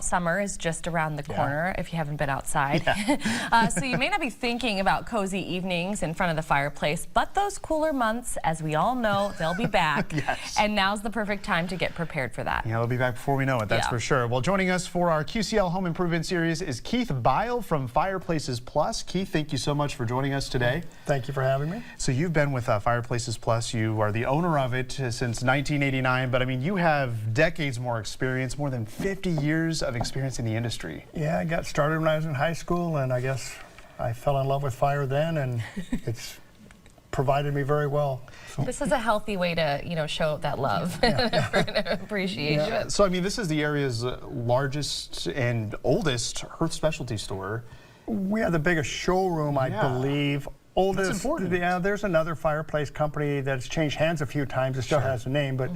Summer is just around the corner if you haven't been outside. So you may not be thinking about cozy evenings in front of the fireplace, but those cooler months, as we all know, they'll be back. And now's the perfect time to get prepared for that. Yeah, they'll be back before we know it, that's for sure. Well, joining us for our QCL Home Improvement Series is Keith Bile from Fireplaces Plus. Keith, thank you so much for joining us today. Thank you for having me. So you've been with Fireplaces Plus. You are the owner of it since 1989, but I mean, you have decades more experience, more than 50 years of experience in the industry. Yeah, I got started when I was in high school, and I guess I fell in love with fire then, and it's provided me very well. So. This is a healthy way to, show that love and appreciation. Yeah. So, I mean, this is the area's largest and oldest hearth specialty store. We have the biggest showroom, I believe. Oldest. That's important. Yeah, there's another fireplace company that's changed hands a few times. It still has a name, but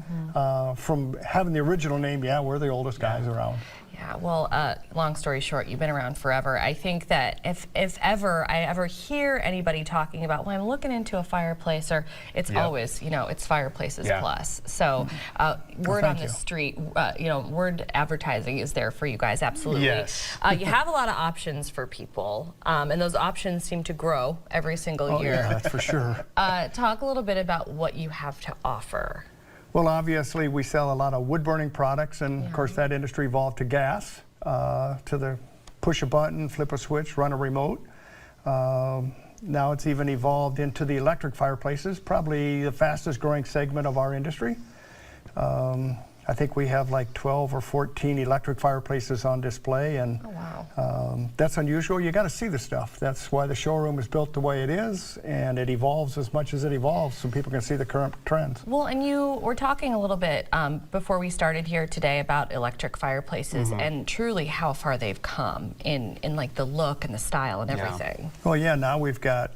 from having the original name, we're the oldest guys around. Yeah, well, long story short, you've been around forever. I think that if ever I ever hear anybody talking about, well, I'm looking into a fireplace, or it's always, it's Fireplaces Plus. So word on the street, word advertising is there for you guys, absolutely. Yes. You have a lot of options for people, and those options seem to grow every single year. Yeah, that's for sure. Talk a little bit about what you have to offer. Well, obviously, we sell a lot of wood-burning products, and of course, that industry evolved to gas, to the push a button, flip a switch, run a remote. Now it's even evolved into the electric fireplaces, probably the fastest growing segment of our industry. I think we have like 12 or 14 electric fireplaces on display, and that's unusual. You got to see the stuff. That's why the showroom is built the way it is, and it evolves as much as it evolves, so people can see the current trends. Well, and you were talking a little bit before we started here today about electric fireplaces and truly how far they've come in like the look and the style and everything. Well, yeah, now we've got,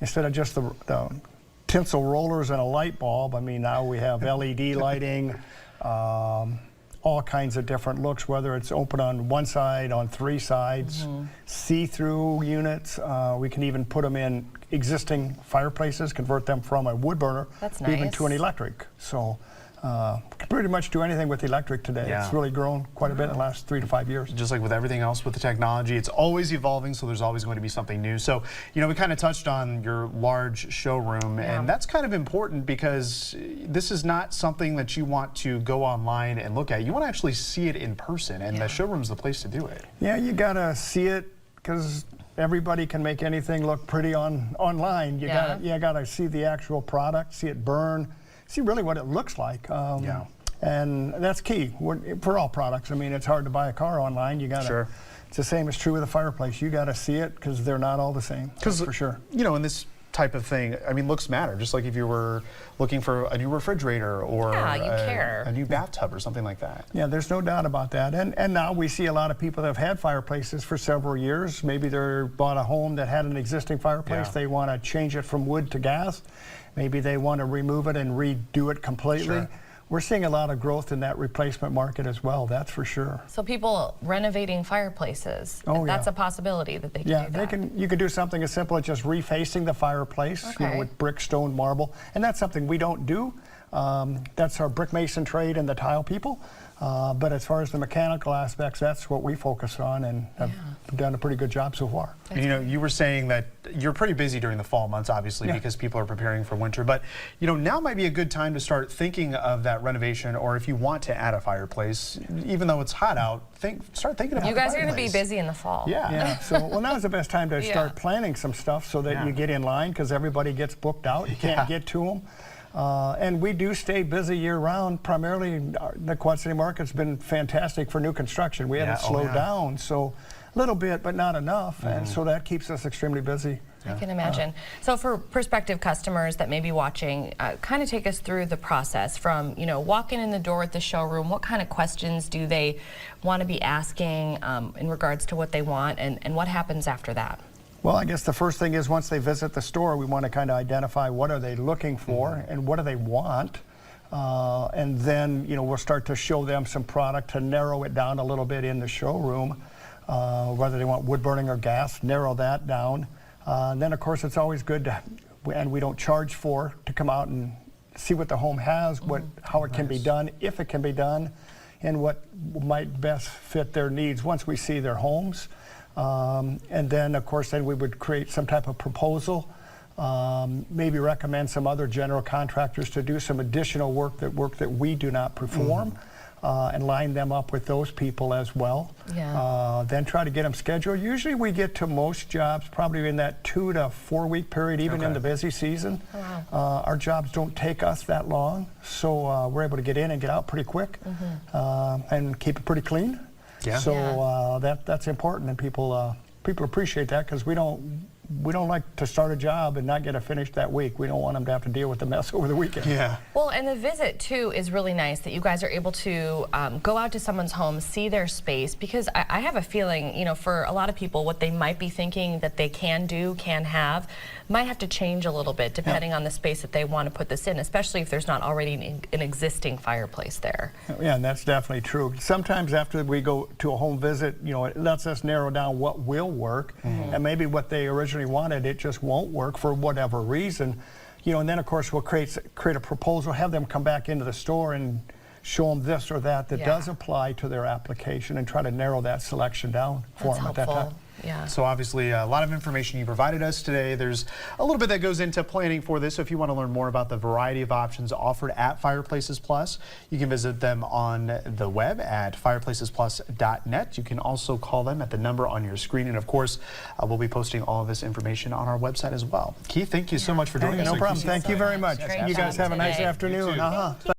instead of just the tinsel rollers and a light bulb, I mean, now we have LED lighting, all kinds of different looks, whether it's open on one side, on three sides, see-through units. We can even put them in existing fireplaces, convert them from a wood burner even to an electric. So can pretty much do anything with electric today. It's really grown quite a bit in the last 3 to 5 years. Just like with everything else with the technology, it's always evolving, so there's always going to be something new. So, we kind of touched on your large showroom, and that's kind of important because this is not something that you want to go online and look at. You want to actually see it in person, and the showroom's the place to do it. Yeah, you got to see it because everybody can make anything look pretty online. You gotta see the actual product, see it burn, see really what it looks like. And that's key for all products. I mean, it's hard to buy a car online. You gotta. It's the same as true with a fireplace. You gotta see it because they're not all the same. Because for sure. In this type of thing, I mean, looks matter. Just like if you were looking for a new refrigerator or a new bathtub or something like that. Yeah, there's no doubt about that. And now we see a lot of people that have had fireplaces for several years. Maybe they bought a home that had an existing fireplace. They want to change it from wood to gas. Maybe they want to remove it and redo it completely. We're seeing a lot of growth in that replacement market as well, that's for sure. So people renovating fireplaces, that's a possibility that they can do that. You can do something as simple as just refacing the fireplace with brick, stone, marble, and that's something we don't do. That's our brick mason trade and the tile people. But as far as the mechanical aspects, that's what we focus on, and have done a pretty good job so far. And, you were saying that you're pretty busy during the fall months, obviously, because people are preparing for winter. But, now might be a good time to start thinking of that renovation, or if you want to add a fireplace, even though it's hot out, start thinking about it. You guys are going to be busy in the fall. So, now's the best time to start planning some stuff so that you get in line, because everybody gets booked out. You can't get to them. And we do stay busy year-round. Primarily, the Quad City market's been fantastic for new construction. We haven't slowed down, so a little bit, but not enough, and so that keeps us extremely busy. I can imagine. So for prospective customers that may be watching, kind of take us through the process from, walking in the door at the showroom. What kind of questions do they want to be asking in regards to what they want, and what happens after that? Well, I guess the first thing is once they visit the store, we want to kind of identify what are they looking for and what do they want. And then, we'll start to show them some product to narrow it down a little bit in the showroom, whether they want wood burning or gas, narrow that down. And then, of course, it's always good to, and we don't charge to come out and see what the home has, how it can be done, if it can be done. and what might best fit their needs once we see their homes. And then, of course, then we would create some type of proposal, maybe recommend some other general contractors to do some additional work that we do not perform, and line them up with those people as well. Yeah. Then try to get them scheduled. Usually we get to most jobs probably in that 2 to 4 week period, even in the busy season. Oh, wow. Our jobs don't take us that long, so we're able to get in and get out pretty quick, and keep it pretty clean. Yeah. So that's important, and people appreciate that, because we don't like to start a job and not get it finished that week. We don't want them to have to deal with the mess over the weekend. Yeah. Well, and the visit too is really nice that you guys are able to go out to someone's home, see their space, because I have a feeling, you know, for a lot of people, what they might be thinking that they can have, might have to change a little bit depending on the space that they want to put this in, especially if there's not already an existing fireplace there. Yeah, and that's definitely true. Sometimes after we go to a home visit, you know, it lets us narrow down what will work, and maybe what they originally wanted, it just won't work for whatever reason. You know, and then of course we'll create a proposal, have them come back into the store and show them this or that does apply to their application, and try to narrow that selection down for them at that time. Yeah. So obviously a lot of information you provided us today. There's a little bit that goes into planning for this. So if you want to learn more about the variety of options offered at Fireplaces Plus, you can visit them on the web at fireplacesplus.net. You can also call them at the number on your screen. And of course, we'll be posting all of this information on our website as well. Keith, thank you so much for joining us. No problem. Thank you very much. Great You guys job have a nice today. afternoon. You too.